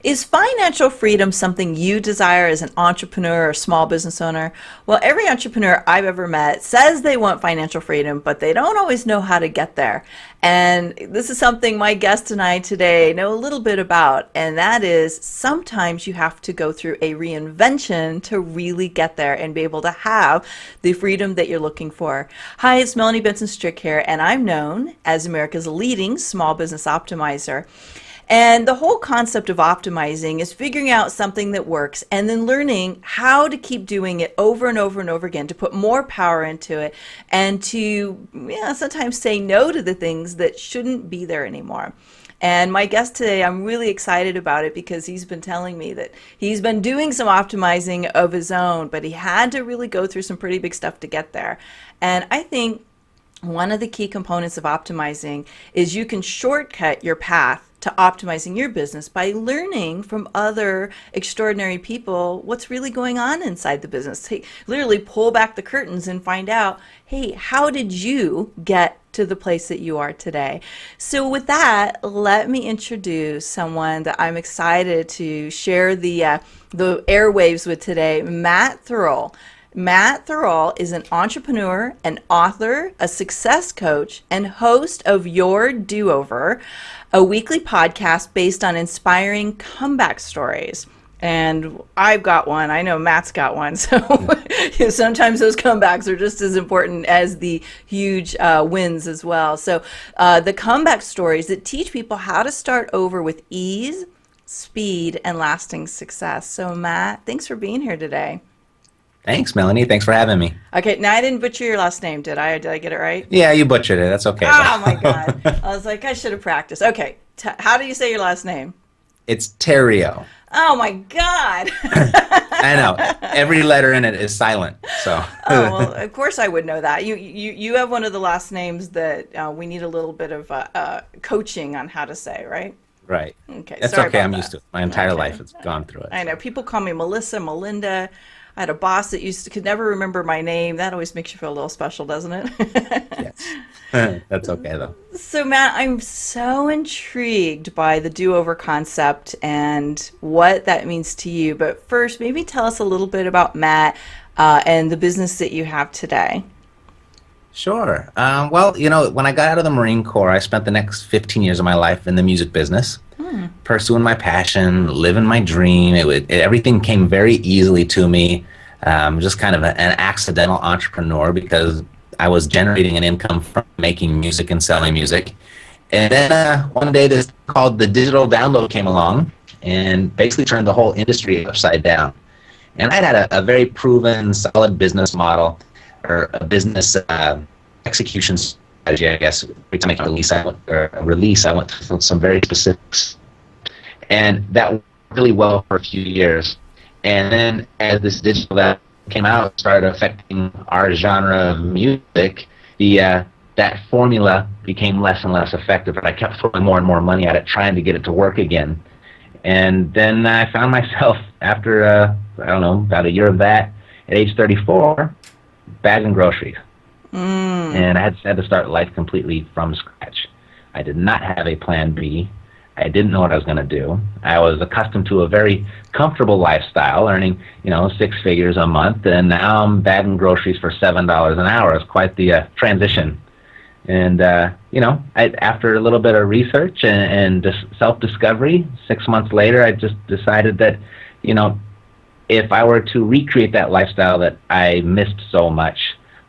Is financial freedom something you desire as an entrepreneur or small business owner? Well, every entrepreneur I've ever met says they want financial freedom, but they don't always know how to get there. And this is something my guest and I today know a little bit about, and that is sometimes you have to go through a reinvention to really get there and be able to have the freedom that you're looking for. Hi, it's Melanie Benson here, and I'm known as America's leading small business optimizer. And the whole concept of optimizing is figuring out something that works and then learning how to keep doing it over and over and over again, to put more power into it and to sometimes say no to the things that shouldn't be there anymore. And my guest today, I'm really excited about it because he's been telling me that he's been doing some optimizing of his own, but he had to really go through some pretty big stuff to get there. And I think one of the key components of optimizing is you can shortcut your path to optimizing your business by learning from other extraordinary people what's really going on inside the business. Hey, literally pull back the curtains and find out, hey, how did you get to the place that you are today? So with that, let me introduce someone that I'm excited to share the airwaves with today, Matt Theriault. Matt Theriault is an entrepreneur, an author, a success coach, and host of Your Do-Over, a weekly podcast based on inspiring comeback stories. And I've got one. I know Matt's got one. So sometimes those comebacks are just as important as the huge wins as well. So the comeback stories that teach people how to start over with ease, speed, and lasting success. So Matt, thanks for being here today. Thanks, Melanie. Thanks for having me. Okay, now I didn't butcher your last name, did I? Did I get it right? Yeah, you butchered it. That's okay. Oh my God. I was like, I should have practiced. Okay, how do you say your last name? It's Theriault. Oh my God. I know. Every letter in it is silent. So. Oh, well, of course I would know that. You have one of the last names that we need a little bit of coaching on how to say, right? Right. Okay. That's sorry okay. about I'm that. used to it. My entire life has gone through it. I know. People call me Melissa, Melinda. I had a boss that could never remember my name. That always makes you feel a little special, doesn't it? Yes. That's okay, though. So, Matt, I'm so intrigued by the do-over concept and what that means to you. But first, maybe tell us a little bit about Matt and the business that you have today. Sure. Well, when I got out of the Marine Corps, I spent the next 15 years of my life in the music business. Pursuing my passion, living my dream. Everything came very easily to me. Just kind of an accidental entrepreneur because I was generating an income from making music and selling music. And then one day this called the digital download came along and basically turned the whole industry upside down. And I'd had a very proven, solid business model or a business execution strategy, I guess. Every time I make a release, I went through some very specifics. And that worked really well for a few years. And then as this digital that came out started affecting our genre of music, that formula became less and less effective. And I kept throwing more and more money at it, trying to get it to work again. And then I found myself after, about a year of that, at age 34, bagging groceries. And I had to start life completely from scratch. I did not have a plan B. I didn't know what I was going to do. I was accustomed to a very comfortable lifestyle, earning, 6 figures a month, and now I'm bagging groceries for $7 an hour. It's quite the transition. And, after a little bit of research and just self-discovery, 6 months later, I just decided that, if I were to recreate that lifestyle that I missed so much,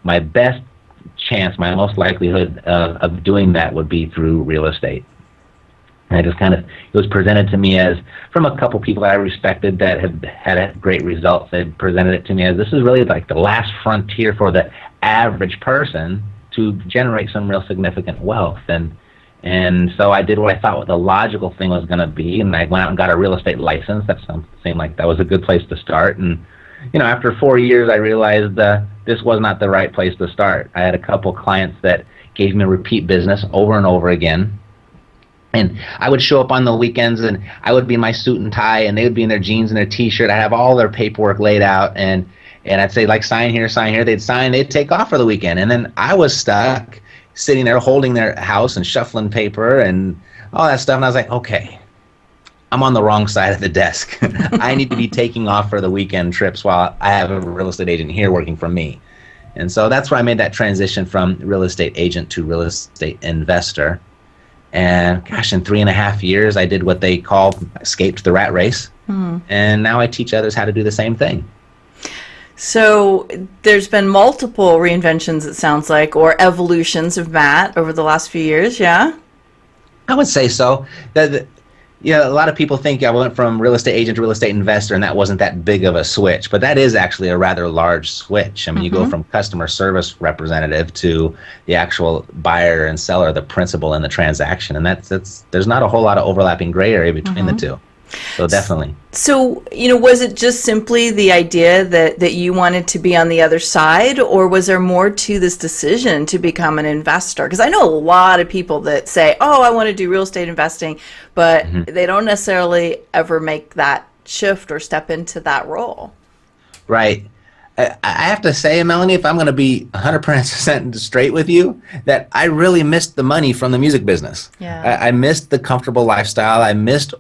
my best chance, my most likelihood of doing that would be through real estate. And I just it was presented to me as, from a couple people that I respected that had great results, they presented it to me as this is really like the last frontier for the average person to generate some real significant wealth. And so I did what I thought the logical thing was going to be, and I went out and got a real estate license. That seemed like that was a good place to start. And after 4 years, I realized this was not the right place to start. I had a couple clients that gave me repeat business over and over again. And I would show up on the weekends, and I would be in my suit and tie, and they would be in their jeans and their T-shirt. I'd have all their paperwork laid out, and I'd say, like, sign here, sign here. They'd sign, they'd take off for the weekend. And then I was stuck sitting there holding their house and shuffling paper and all that stuff. And I was like, okay, I'm on the wrong side of the desk. I need to be taking off for the weekend trips while I have a real estate agent here working for me. And so that's where I made that transition from real estate agent to real estate investor. And gosh, in 3.5 years, I did what they call escaped the rat race. And now I teach others how to do the same thing. So there's been multiple reinventions, it sounds like, or evolutions of Matt over the last few years, yeah? I would say so. Yeah, a lot of people think I went from real estate agent to real estate investor, and that wasn't that big of a switch. But that is actually a rather large switch. I mean, you go from customer service representative to the actual buyer and seller, the principal in the transaction, and there's not a whole lot of overlapping gray area between the two. So definitely. So, was it just simply the idea that you wanted to be on the other side, or was there more to this decision to become an investor? Because I know a lot of people that say, oh, I want to do real estate investing, but they don't necessarily ever make that shift or step into that role. Right. I have to say, Melanie, if I'm going to be 100% straight with you, that I really missed the money from the music business. Yeah. I missed the comfortable lifestyle. I missed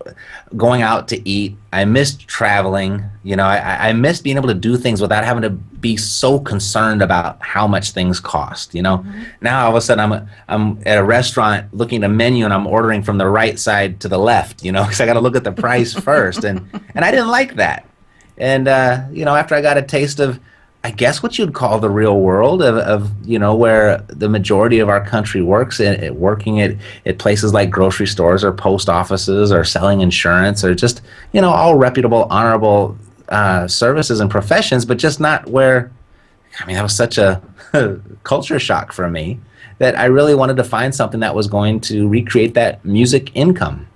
going out to eat. I missed traveling. I missed being able to do things without having to be so concerned about how much things cost. Now all of a sudden I'm at a restaurant looking at a menu and I'm ordering from the right side to the left, because I got to look at the price first. And I didn't like that. And, after I got a taste of, I guess what you'd call the real world of where the majority of our country works, working at places like grocery stores or post offices or selling insurance or just, all reputable, honorable services and professions, but just not where, that was such a culture shock for me that I really wanted to find something that was going to recreate that music income.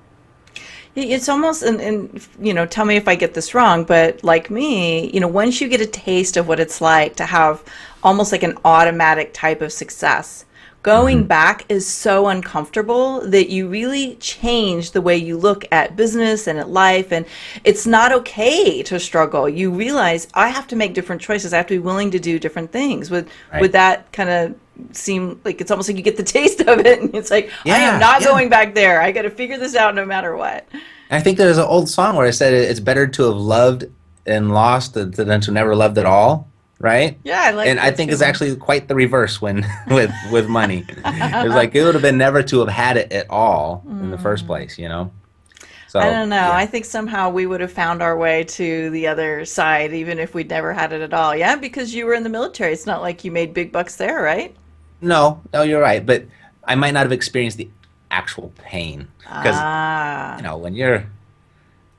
It's almost, and tell me if I get this wrong, but like me, once you get a taste of what it's like to have almost like an automatic type of success, going back is so uncomfortable that you really change the way you look at business and at life. And it's not okay to struggle. You realize I have to make different choices. I have to be willing to do different things. Would that kind of seem like it's almost like you get the taste of it and it's like, I am not going back there. I got to figure this out no matter what. I think there's an old song where it said it's better to have loved and lost than to never loved at all, right? Yeah, I like that. And I think it's actually quite the reverse when with money. It's like it would have been never to have had it at all in the first place, So I don't know. Yeah. I think somehow we would have found our way to the other side even if we'd never had it at all. Yeah, because you were in the military. It's not like you made big bucks there, right? No, you're right. But I might not have experienced the actual pain because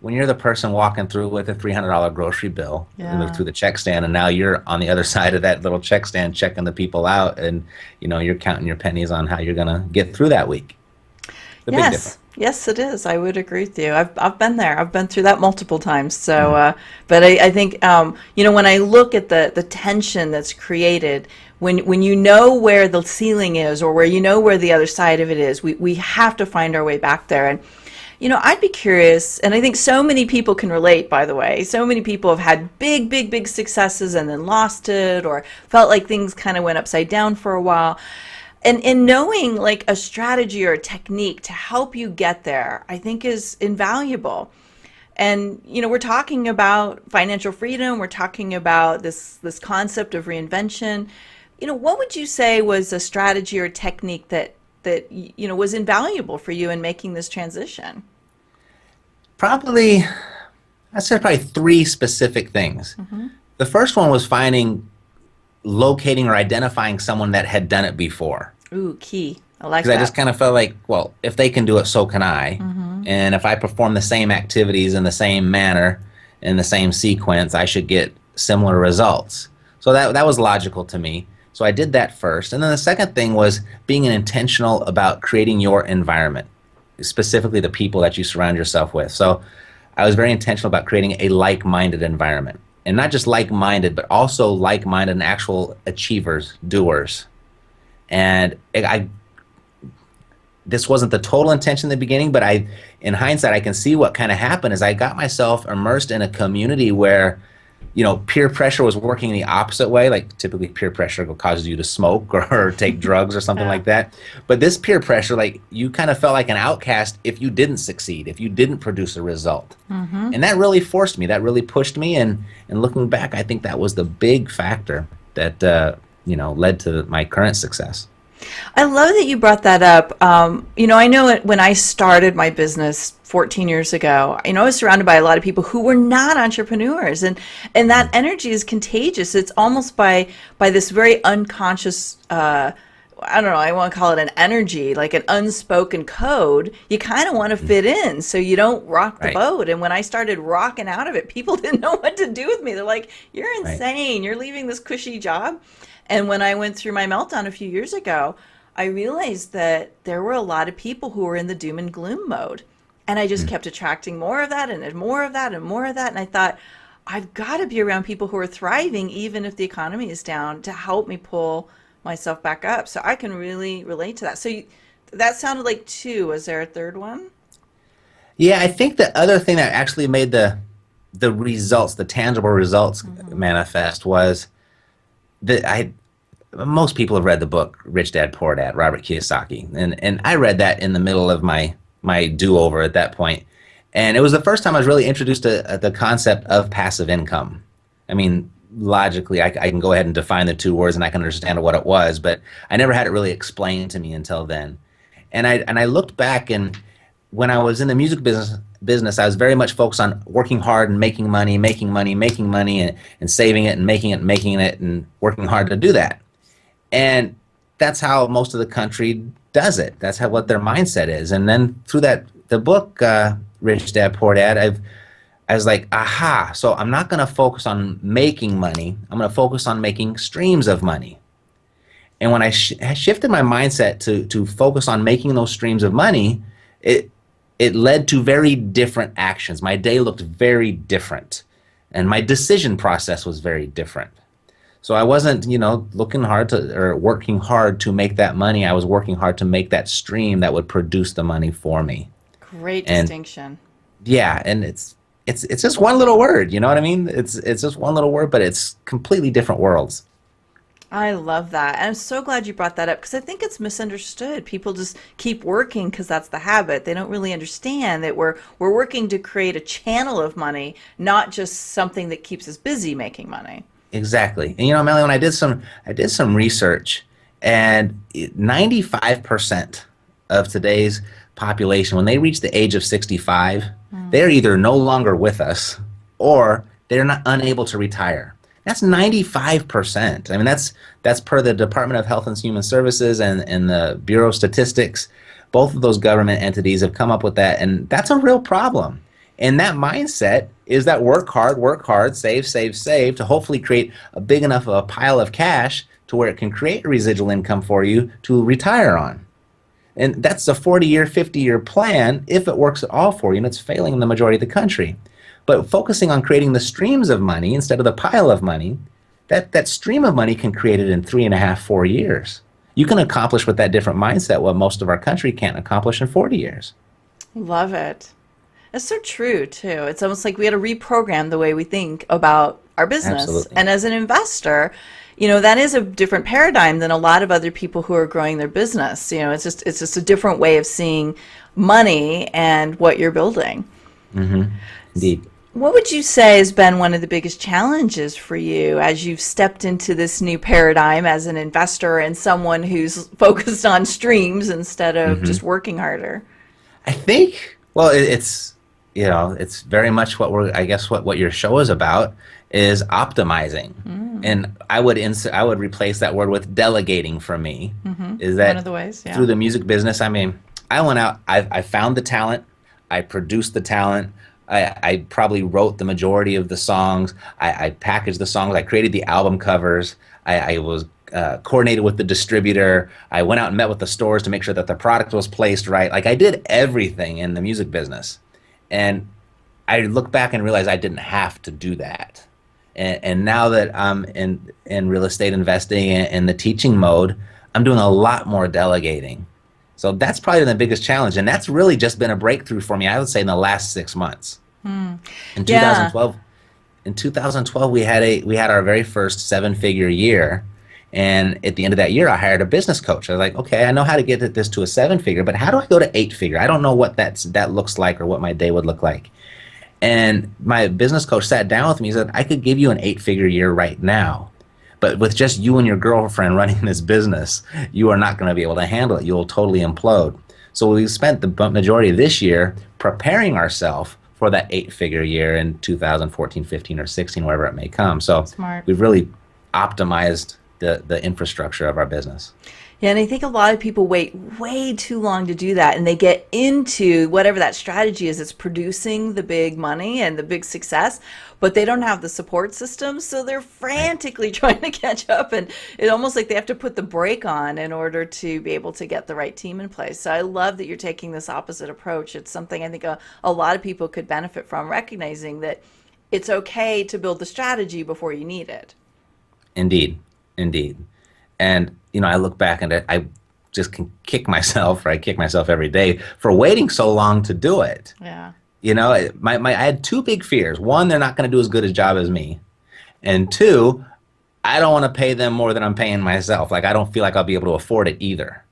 when you're the person walking through with a $300 grocery bill through the check stand, and now you're on the other side of that little check stand checking the people out, and you're counting your pennies on how you're gonna get through that week. Big difference. Yes, it is. I would agree with you. I've been there. I've been through that multiple times. So, but I think when I look at the tension that's created, when you know where the ceiling is or where the other side of it is, we have to find our way back there. And I'd be curious, and I think so many people can relate, by the way. So many people have had big successes and then lost it or felt like things kind of went upside down for a while. And in knowing like a strategy or a technique to help you get there, I think is invaluable. And, we're talking about financial freedom. We're talking about this concept of reinvention. What would you say was a strategy or technique that was invaluable for you in making this transition? I'd say probably three specific things. The first one was locating or identifying someone that had done it before. Ooh, key. I like that. Because I just kind of felt like, well, if they can do it, so can I. And if I perform the same activities in the same manner, in the same sequence, I should get similar results. So that was logical to me. So I did that first. And then the second thing was being intentional about creating your environment, specifically the people that you surround yourself with. So I was very intentional about creating a like-minded environment. And not just like-minded, but also like-minded and actual achievers, doers. And this wasn't the total intention in the beginning, but in hindsight, I can see what kind of happened is I got myself immersed in a community where peer pressure was working the opposite way. Like typically peer pressure causes you to smoke or take drugs or something Yeah. like that. But this peer pressure, like you kind of felt like an outcast if you didn't succeed, if you didn't produce a result. Mm-hmm. And that really forced me, that really pushed me. And looking back, I think that was the big factor that, led to my current success. I love that you brought that up. I know when I started my business 14 years ago, I was surrounded by a lot of people who were not entrepreneurs, and that energy is contagious. It's almost by this very unconscious, I don't know, I want to call it an energy, like an unspoken code. You kind of want to fit in so you don't rock the Right, boat. And when I started rocking out of it, people didn't know what to do with me. They're like, "You're right. insane. You're leaving this cushy job." And when I went through my meltdown a few years ago, I realized that there were a lot of people who were in the doom and gloom mode. And I just Mm. kept attracting more of that and more of that and more of that. And I thought, I've got to be around people who are thriving, even if the economy is down, to help me pull myself back up. So I can really relate to that. So that sounded like two. Was there a third one? Yeah, I think the other thing that actually made the results, the tangible results Hmm. manifest was that I most people have read the book Rich Dad Poor Dad, Robert Kiyosaki, and I read that in the middle of my do over at that point, and it was the first time I was really introduced to the concept of passive income. I mean, logically, I can go ahead and define the two words, and I can understand what it was, but I never had it really explained to me until then. And I looked back, and when I was in the music business, I was very much focused on working hard and making money, making money, making money, and saving it and making it and making it and working hard to do that. And that's how most of the country does it. That's how what their mindset is. And then through the book Rich Dad Poor Dad, I was like, aha. So I'm not going to focus on making money. I'm going to focus on making streams of money. And when I shifted my mindset to focus on making those streams of money, it it led to very different actions. My day looked very different, and my decision process was very different. So I wasn't, looking hard to or working hard to make that money. I was working hard to make that stream that would produce the money for me. Great And distinction. yeah, and it's just one little word, you know what I mean? It's just one little word, but it's completely different worlds. I love that. And I'm so glad you brought that up because I think it's misunderstood. People just keep working because that's the habit. They don't really understand that we're working to create a channel of money, not just something that keeps us busy making money. Exactly. And Melanie, when I did some research, and 95% of today's population, when they reach the age of 65, they're either no longer with us or they're not unable to retire. That's 95%. I mean, that's per the Department of Health and Human Services and the Bureau of Statistics. Both of those government entities have come up with that, and that's a real problem. And that mindset is that work hard, save, save, save to hopefully create a big enough of a pile of cash to where it can create a residual income for you to retire on. And that's a 40-year, 50-year plan if it works at all for you, and it's failing in the majority of the country. But focusing on creating the streams of money instead of the pile of money, that stream of money can create it in 3.5, 4 years. You can accomplish with that different mindset what most of our country can't accomplish in 40 years. Love it. It's so true, too. It's almost like we had to reprogram the way we think about our business. Absolutely. And as an investor, that is a different paradigm than a lot of other people who are growing their business. It's just a different way of seeing money and what you're building. Hmm. Indeed. What would you say has been one of the biggest challenges for you as you've stepped into this new paradigm as an investor and someone who's focused on streams instead of Hmm. just working harder? I think, well, it's very much I guess what your show is about is optimizing. And I would replace that word with delegating for me. Is One that of the ways, through yeah. the music business, I mean, I went out, I found the talent, I produced the talent, I probably wrote the majority of the songs, I packaged the songs, I created the album covers, I was coordinated with the distributor, I went out and met with the stores to make sure that the product was placed right. Like I did everything in the music business. And I look back and realize I didn't have to do that. And now that I'm in real estate investing and in the teaching mode, I'm doing a lot more delegating. So that's probably the biggest challenge. And that's really just been a breakthrough for me, I would say, in the last 6 months. In Yeah. 2012, in 2012 we had our very first 7-figure year, and at the end of that year I hired a business coach. I was like, okay, I know how to get this to a 7-figure, but how do I go to 8-figure? I don't know what that looks like or what my day would look like. And my business coach sat down with me and said, I could give you an 8-figure year right now, but with just you and your girlfriend running this business, you are not going to be able to handle it. You'll totally implode. So we spent the majority of this year preparing ourselves for that 8-figure year in 2014, 15, or 16, wherever it may come. So Smart. we've really optimized the infrastructure of our business. Yeah, and I think a lot of people wait way too long to do that, and they get into whatever that strategy is that's producing the big money and the big success, but they don't have the support system, so they're frantically trying to catch up, and it's almost like they have to put the brake on in order to be able to get the right team in place. So I love that you're taking this opposite approach. It's something I think a lot of people could benefit from, recognizing that it's okay to build the strategy before you need it. Indeed, indeed. And, I look back and I just can kick myself, or I kick myself every day for waiting so long to do it. Yeah. I had two big fears. One, they're not going to do as good a job as me. And two, I don't want to pay them more than I'm paying myself. Like, I don't feel like I'll be able to afford it either.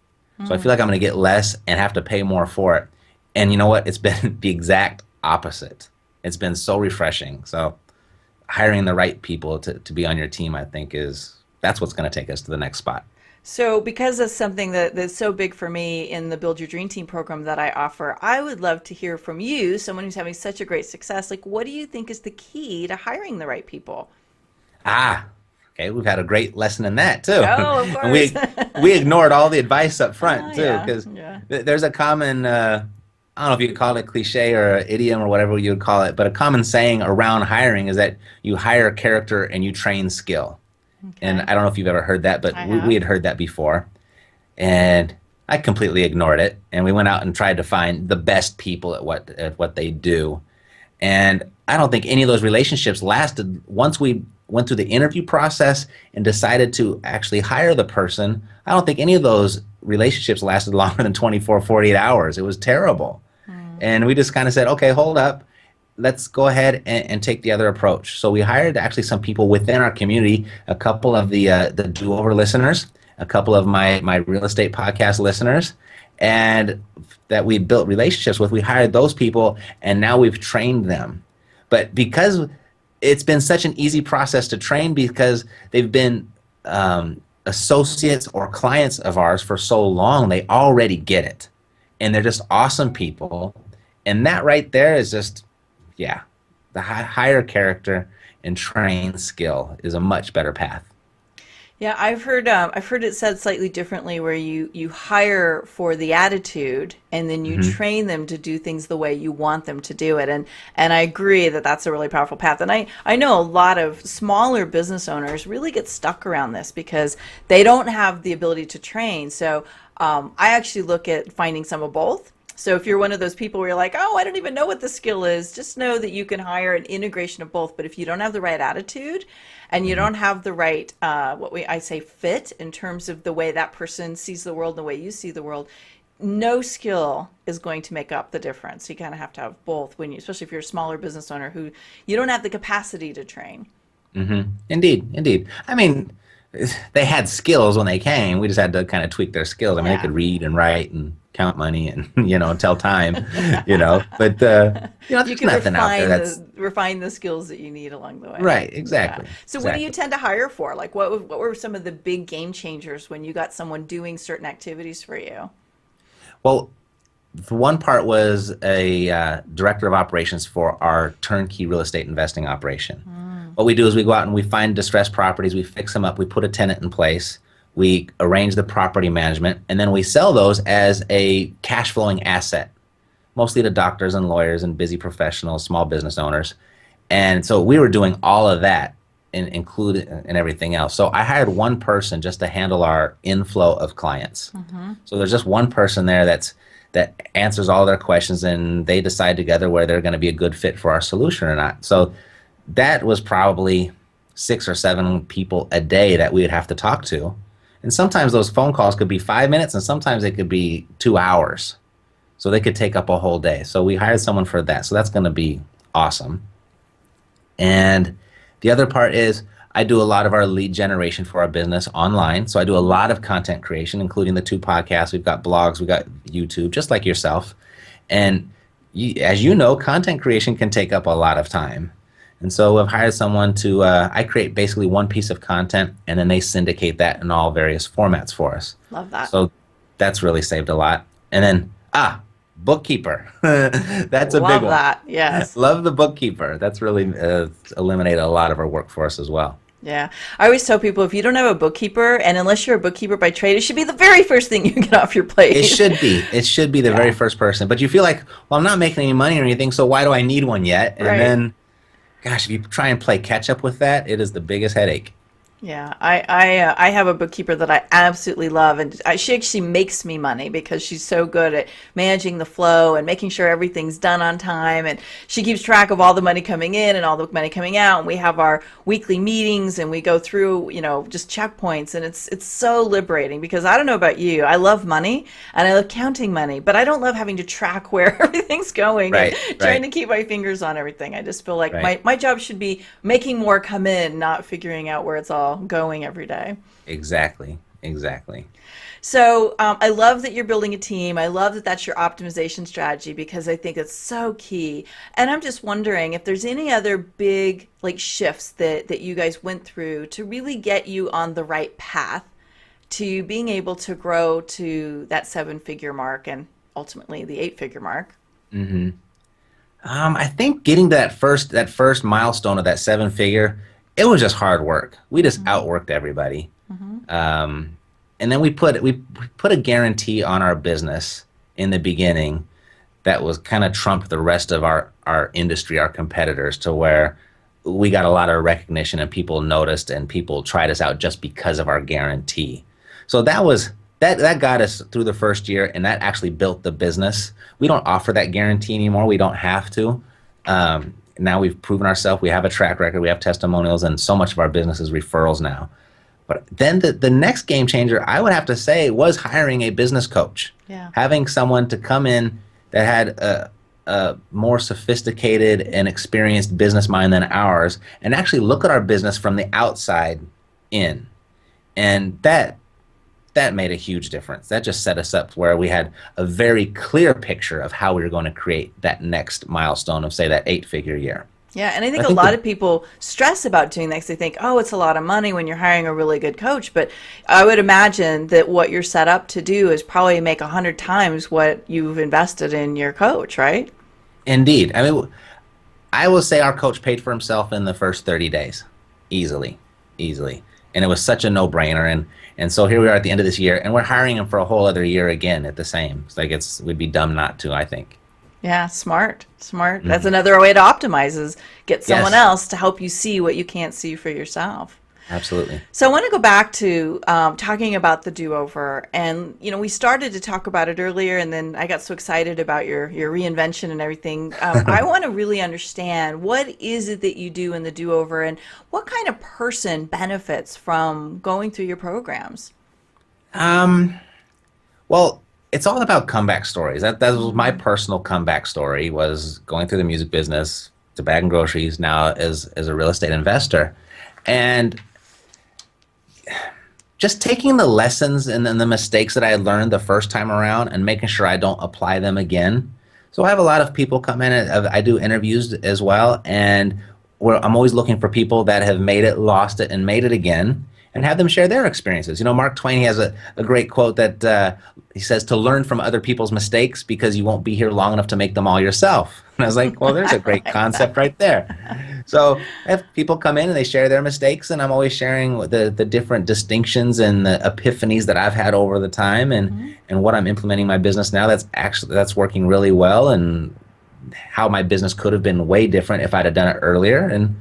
So I feel like I'm going to get less and have to pay more for it. And you know what? It's been the exact opposite. It's been so refreshing. So hiring the right people to be on your team, I think that's what's going to take us to the next spot. So because that's something that's so big for me in the Build Your Dream Team program that I offer, I would love to hear from you, someone who's having such a great success. Like, what do you think is the key to hiring the right people? Okay, we've had a great lesson in that too. Oh, of course. And we ignored all the advice up front too, because Yeah. there's a common, I don't know if you could call it a cliche or an idiom or whatever you would call it, but a common saying around hiring is that you hire character and you train skill. Okay. And I don't know if you've ever heard that, but I we had heard that before. And I completely ignored it. And we went out and tried to find the best people at what they do. And I don't think any of those relationships lasted. Once we went through the interview process and decided to actually hire the person, I don't think any of those relationships lasted longer than 24, 48 hours. It was terrible. And we just kind of said, okay, hold up. Let's go ahead and take the other approach. So we hired actually some people within our community, a couple of the Do-Over listeners, a couple of my real estate podcast listeners, and that we built relationships with. We hired those people, and now we've trained them. But because it's been such an easy process to train, because they've been associates or clients of ours for so long, they already get it. And they're just awesome people. And that right there is just, yeah, the higher character and train skill is a much better path. Yeah, I've heard it said slightly differently, where you hire for the attitude and then you train them to do things the way you want them to do it. And I agree that that's a really powerful path. And I know a lot of smaller business owners really get stuck around this because they don't have the ability to train. So I actually look at finding some of both. So if you're one of those people where you're like, oh, I don't even know what the skill is, just know that you can hire an integration of both. But if you don't have the right attitude and you don't have the right, I say fit in terms of the way that person sees the world and the way you see the world, no skill is going to make up the difference. You kind of have to have both especially if you're a smaller business owner who you don't have the capacity to train. Indeed. I mean, they had skills when they came. We just had to kind of tweak their skills. I mean, they could read and write and count money and, tell time, but, there's nothing out there refine the skills that you need along the way. Right, exactly. Yeah. So what do you tend to hire for? Like what were some of the big game changers when you got someone doing certain activities for you? Well, the one part was a director of operations for our turnkey real estate investing operation. What we do is we go out and we find distressed properties, we fix them up, we put a tenant in place, we arrange the property management, and then we sell those as a cash flowing asset, mostly to doctors and lawyers and busy professionals, small business owners. And so we were doing all of that included in everything else. So I hired one person just to handle our inflow of clients. So there's just one person there that answers all their questions, and they decide together where they're going to be a good fit for our solution or not. So that was probably 6 or 7 people a day that we would have to talk to. And sometimes those phone calls could be 5 minutes, and sometimes they could be 2 hours. So they could take up a whole day. So we hired someone for that. So that's going to be awesome. And The other part is I do a lot of our lead generation for our business online. So I do a lot of content creation, including the 2 podcasts. We've got blogs, we've got YouTube, just like yourself. And as you know, content creation can take up a lot of time. And so I've hired someone to, I create basically one piece of content and then they syndicate that in all various formats for us. Love that. So that's really saved a lot. And then, bookkeeper. That's a big Love one. that. Yes. Love the bookkeeper. That's really eliminated a lot of our work for us as well. Yeah. I always tell people if you don't have a bookkeeper, and unless you're a bookkeeper by trade, it should be the very first thing you get off your plate. It should be. It should be the very first person. But you feel like, well, I'm not making any money or anything, so why do I need one yet? And then, gosh, if you try and play catch up with that, it is the biggest headache. Yeah, I have a bookkeeper that I absolutely love, and she actually makes me money because she's so good at managing the flow and making sure everything's done on time, and she keeps track of all the money coming in and all the money coming out, and we have our weekly meetings and we go through, just checkpoints, and it's so liberating because I don't know about you, I love money and I love counting money, but I don't love having to track where everything's going and trying to keep my fingers on everything. I just feel like my job should be making more come in, not figuring out where it's all going every day. Exactly. So I love that you're building a team. I love that that's your optimization strategy because I think it's so key. And I'm just wondering if there's any other big shifts that you guys went through to really get you on the right path to being able to grow to that 7-figure mark and ultimately the 8-figure mark. Mm-hmm. I think getting to that first milestone of that 7-figure, it was just hard work. We just outworked everybody. And then we put a guarantee on our business in the beginning that was kind of trumped the rest of our industry, our competitors, to where we got a lot of recognition and people noticed and people tried us out just because of our guarantee. So that got us through the first year, and that actually built the business. We don't offer that guarantee anymore. We don't have to. Now we've proven ourselves. We have a track record. We have testimonials, and so much of our business is referrals now. But then the next game changer, I would have to say, was hiring a business coach. Yeah. Having someone to come in that had a more sophisticated and experienced business mind than ours and actually look at our business from the outside in. And that made a huge difference. That just set us up where we had a very clear picture of how we were going to create that next milestone of, say, that 8-figure year. Yeah, and I think a lot of people stress about doing that because they think, oh, it's a lot of money when you're hiring a really good coach. But I would imagine that what you're set up to do is probably make 100 times what you've invested in your coach, right? Indeed. I mean, I will say our coach paid for himself in the first 30 days, easily. And it was such a no-brainer. And so here we are at the end of this year, and we're hiring him for a whole other year again at the same. It's like we'd be dumb not to, I think. Yeah, smart. That's another way to optimize is get someone else to help you see what you can't see for yourself. Absolutely. So I want to go back to talking about the do-over. And, we started to talk about it earlier, and then I got so excited about your reinvention and everything. I want to really understand, what is it that you do in the do-over, and what kind of person benefits from going through your programs? Well, it's all about comeback stories. That was my personal comeback story, was going through the music business to bagging groceries, now as a real estate investor. And just taking the lessons and then the mistakes that I had learned the first time around and making sure I don't apply them again. So I have a lot of people come in, and I do interviews as well, and I'm always looking for people that have made it, lost it, and made it again, and have them share their experiences. Mark Twain, he has a great quote that he says, to learn from other people's mistakes because you won't be here long enough to make them all yourself. And I was like, well, there's a great concept right there. So if people come in and they share their mistakes, and I'm always sharing the different distinctions and the epiphanies that I've had over the time, and what I'm implementing in my business now that's working really well, and how my business could have been way different if I'd have done it earlier. And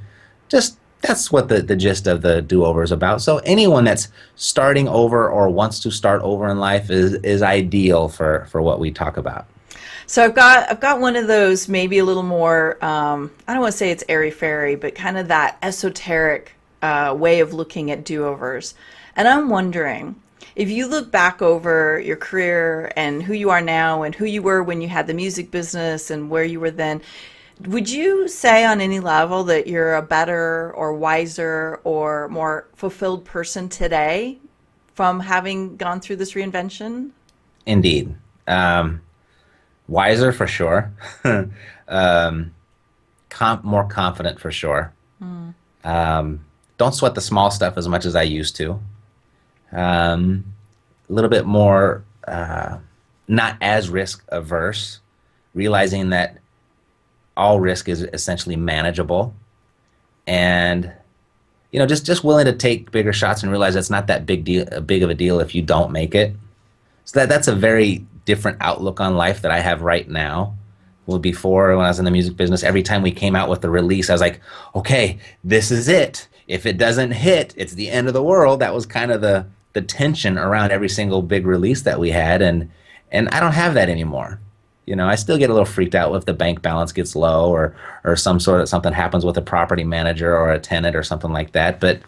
just that's what the gist of the do-over is about. So anyone that's starting over or wants to start over in life is ideal for what we talk about. So I've got one of those, maybe a little more, I don't want to say it's airy-fairy, but kind of that esoteric way of looking at do-overs. And I'm wondering, if you look back over your career and who you are now and who you were when you had the music business and where you were then, Would you say on any level that you're a better or wiser or more fulfilled person today from having gone through this reinvention? Indeed. Um, Wiser for sure. um, More confident for sure. Don't sweat the small stuff as much as I used to. A little bit more not as risk averse, realizing that all risk is essentially manageable, and just willing to take bigger shots and realize it's not that big of a deal if you don't make it. So that's a very different outlook on life that I have right now. Well, before, when I was in the music business, every time we came out with the release, I was like, okay, this is it. If it doesn't hit, it's the end of the world. That was kind of the tension around every single big release that we had, and I don't have that anymore. I still get a little freaked out if the bank balance gets low, or something happens with a property manager or a tenant or something like that, but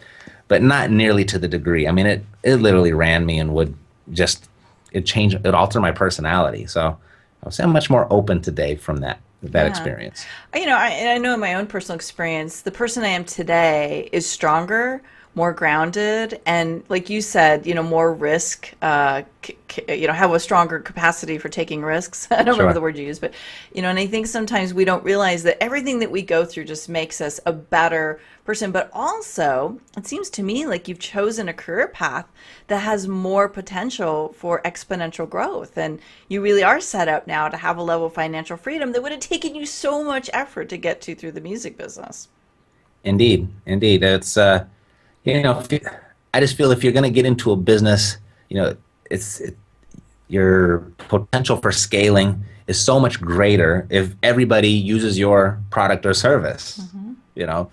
not nearly to the degree. I mean, it literally ran me and would just it altered my personality. So I would say I'm much more open today from that Yeah. experience. I know in my own personal experience, the person I am today is stronger, more grounded, and like you said, more risk, have a stronger capacity for taking risks. I don't remember the Sure. word you used, but, and I think sometimes we don't realize that everything that we go through just makes us a better person. But also, it seems to me like you've chosen a career path that has more potential for exponential growth. And you really are set up now to have a level of financial freedom that would have taken you so much effort to get to through the music business. Indeed, indeed. If you, I just feel if you're going to get into a business, you know, it's it, your potential for scaling is so much greater if everybody uses your product or service. Hmm. You know,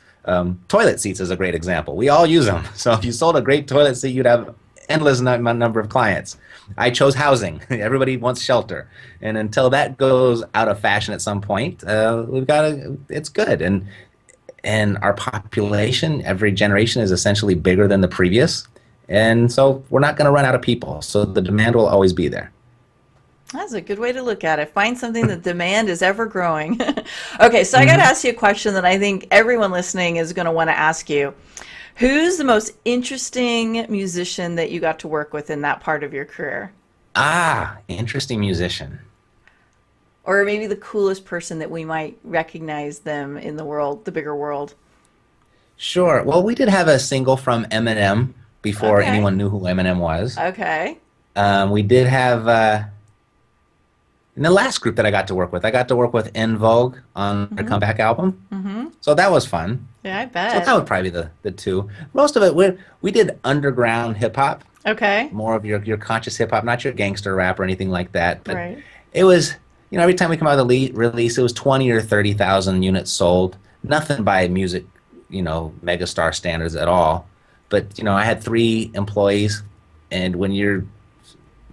Toilet seats is a great example. We all use them. So if you sold a great toilet seat, you'd have endless number of clients. I chose housing. Everybody wants shelter, and until that goes out of fashion at some point, we've got to. It's good, and our population, every generation is essentially bigger than the previous, and so we're not going to run out of people. So the demand will always be there. That's a good way to look at it. Find something that demand is ever growing. Okay, so I got to Hmm. ask you a question that I think everyone listening is going to want to ask you. Who's the most interesting musician that you got to work with in that part of your career? Interesting musician. Or maybe the coolest person that we might recognize them in the world, the bigger world? Sure. Well, we did have a single from Eminem before Okay. anyone knew who Eminem was. Okay. We did have in the last group that I got to work with. I got to work with En Vogue on their Hmm. comeback album, Hmm. so that was fun. Yeah, I So that bet. would probably be the two. Most of it we did underground hip hop, Okay. more of your conscious hip hop, not your gangster rap or anything like that. But Right. it was, every time we come out with a release, it was 20 or 30,000 units sold. Nothing by music, megastar standards at all. But I had 3 employees, and when you're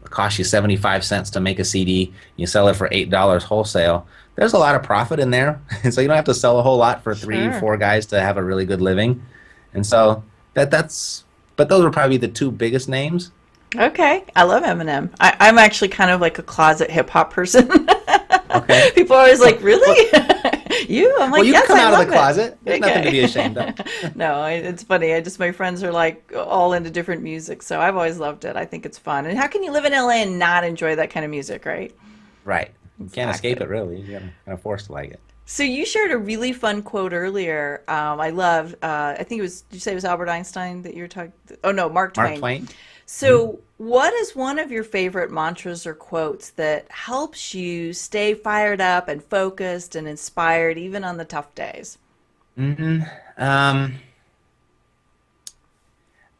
it costs you 75 cents to make a CD, you sell it for $8 wholesale. There's a lot of profit in there, and so you don't have to sell a whole lot for three, Sure. 4 guys to have a really good living. And so that's, but those were probably the two biggest names. Okay. I love Eminem. I'm actually kind of like a closet hip hop person. Okay. People are always like, Well, really? You? I'm well, like, you can yes, come I out of the love it. closet. There's nothing to Okay. be ashamed of. No, it's funny. My friends are like all into different music. So I've always loved it. I think it's fun. And how can you live in LA and not enjoy that kind of music, right? Right. You can't escape Exactly. it, really. You're kind of forced to like it. So you shared a really fun quote earlier. I loved, I think it was, did you say it was Albert Einstein that you were talking? Oh, no, Mark Mark Twain. Twain. Mhm. So, what is one of your favorite mantras or quotes that helps you stay fired up and focused and inspired even on the tough days? Mhm. Um,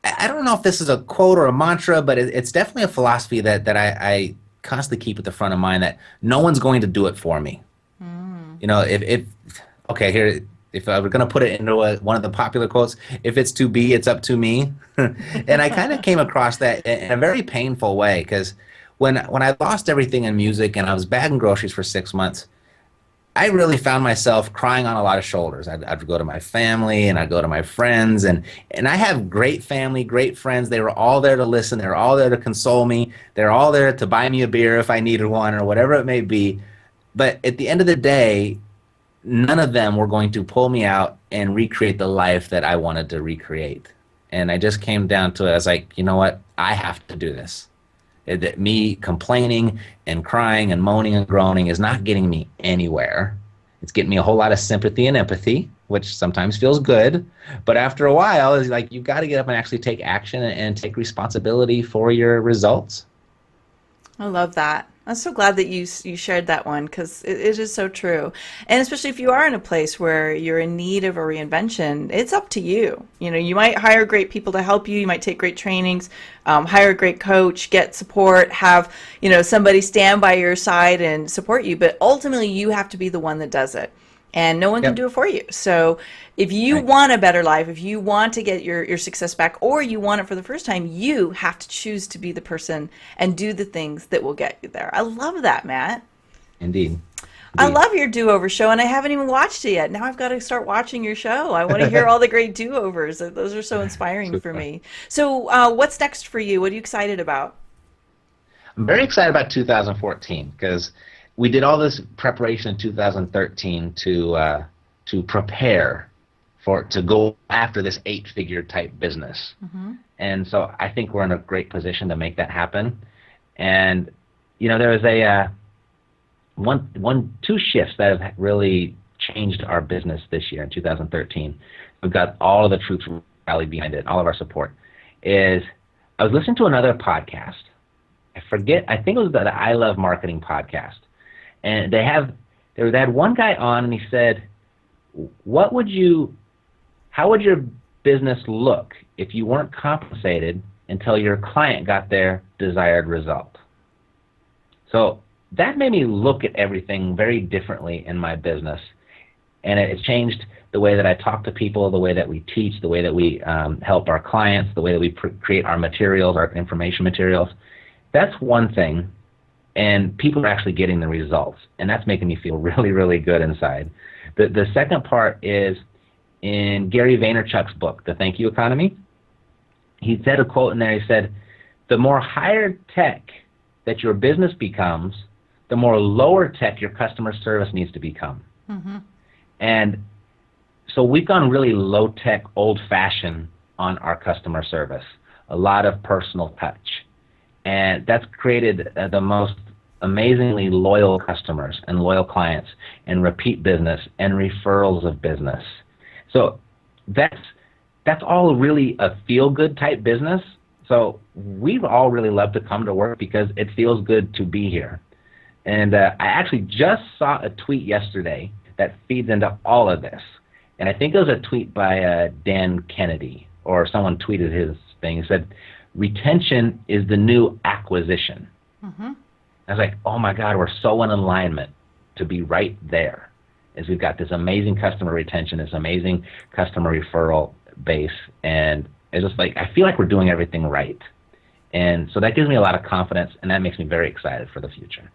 I don't know if this is a quote or a mantra, but it's definitely a philosophy that I constantly keep at the front of mind, that no one's going to do it for me. Mm. If okay, here, if I were going to put it into one of the popular quotes, if it's to be, it's up to me. And I kind of came across that in a very painful way, because when I lost everything in music and I was bagging groceries for 6 months, I really found myself crying on a lot of shoulders. I'd go to my family and I'd go to my friends, and I have great family, great friends. They were all there to listen. They were all there to console me. They're all there to buy me a beer if I needed one or whatever it may be. But at the end of the day, none of them were going to pull me out and recreate the life that I wanted to recreate. And I just came down to it. I was like, you know what? I have to do this. That me complaining and crying and moaning and groaning is not getting me anywhere. It's getting me a whole lot of sympathy and empathy, which sometimes feels good. But after a while, it's like you've got to get up and actually take action and take responsibility for your results. I love that. I'm so glad that you shared that one, because it is so true. And especially if you are in a place where you're in need of a reinvention, it's up to you. You know, you might hire great people to help you. You might take great trainings, hire a great coach, get support, have, somebody stand by your side and support you. But ultimately, you have to be the one that does it. And no one can Yep. do it for you. So if you Right. want a better life, if you want to get your success back, or you want it for the first time, you have to choose to be the person and do the things that will get you there. I love that, Matt. Indeed. I Indeed. love your do-over show, and I haven't even watched it yet. Now I've got to start watching your show. I want to hear all the great do-overs. Those are so inspiring for Super. me. So what's next for you? What are you excited about? I'm very excited about 2014 because we did all this preparation in 2013 to prepare to go after this 8-figure type business. Mm-hmm. And so I think we're in a great position to make that happen. And there was two shifts that have really changed our business this year in 2013. We've got all of the troops rallied behind it, all of our support. I was listening to another podcast. I think it was the I Love Marketing podcast. And they had one guy on, and he said, how would your business look if you weren't compensated until your client got their desired result? So that made me look at everything very differently in my business. And it's changed the way that I talk to people, the way that we teach, the way that we help our clients, the way that we create our materials, our information materials. That's one thing. And people are actually getting the results. And that's making me feel really, really good inside. The second part is in Gary Vaynerchuk's book, The Thank You Economy. He said a quote in there. He said, the more higher tech that your business becomes, the more lower tech your customer service needs to become. Mm-hmm. And so we've gone really low tech, old fashioned on our customer service, a lot of personal touch. And that's created the most amazingly loyal customers and loyal clients and repeat business and referrals of business. So that's all really a feel-good type business. So we've all really loved to come to work because it feels good to be here. And I actually just saw a tweet yesterday that feeds into all of this. And I think it was a tweet by Dan Kennedy, or someone tweeted his thing. He said, retention is the new acquisition. Mm-hmm. I was like, oh my God, we're so in alignment to be right there. As we've got this amazing customer retention, this amazing customer referral base, and it's just like, I feel like we're doing everything right. And so that gives me a lot of confidence, and that makes me very excited for the future.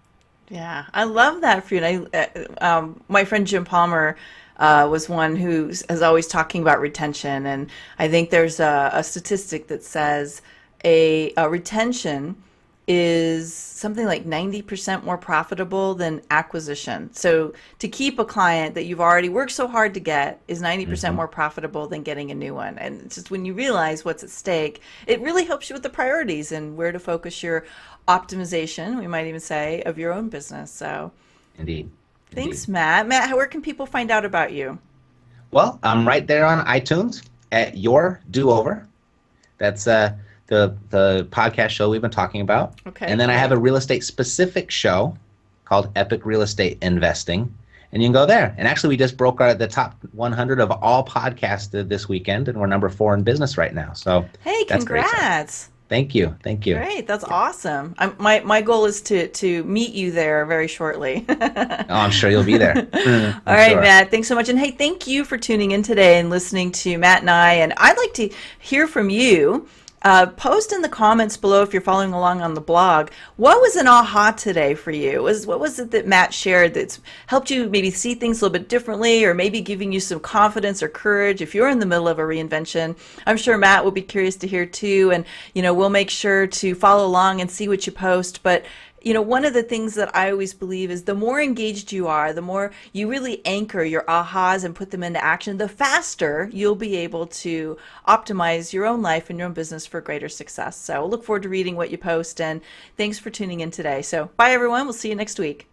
Yeah, I love that for you. And my friend Jim Palmer was one who is always talking about retention, and I think there's a statistic that says a retention is something like 90% more profitable than acquisition. So to keep a client that you've already worked so hard to get is 90% more profitable than getting a new one. And it's just when you realize what's at stake, it really helps you with the priorities and where to focus your optimization, we might even say, of your own business. So Indeed. thanks, Matt. Matt, where can people find out about you? Well, I'm right there on iTunes at Your Do-Over. That's the podcast show we've been talking about. Okay. And then I have a real estate specific show called Epic Real Estate Investing. And you can go there. And actually, we just broke the top 100 of all podcasts this weekend, and we're number 4 in business right now. So Hey, that's very exciting. congrats. Thank you. Thank you. Great. That's awesome. My goal is to meet you there very shortly. Oh, I'm sure you'll be there. All right, Matt. Thanks so much. And hey, thank you for tuning in today and listening to Matt and I. And I'd like to hear from you. Post in the comments below if you're following along on the blog. What was an aha today for you? What was it that Matt shared that's helped you maybe see things a little bit differently, or maybe giving you some confidence or courage if you're in the middle of a reinvention? I'm sure Matt will be curious to hear too, and we'll make sure to follow along and see what you post. But one of the things that I always believe is the more engaged you are, the more you really anchor your ahas and put them into action, the faster you'll be able to optimize your own life and your own business for greater success. So I look forward to reading what you post, and thanks for tuning in today. So bye everyone. We'll see you next week.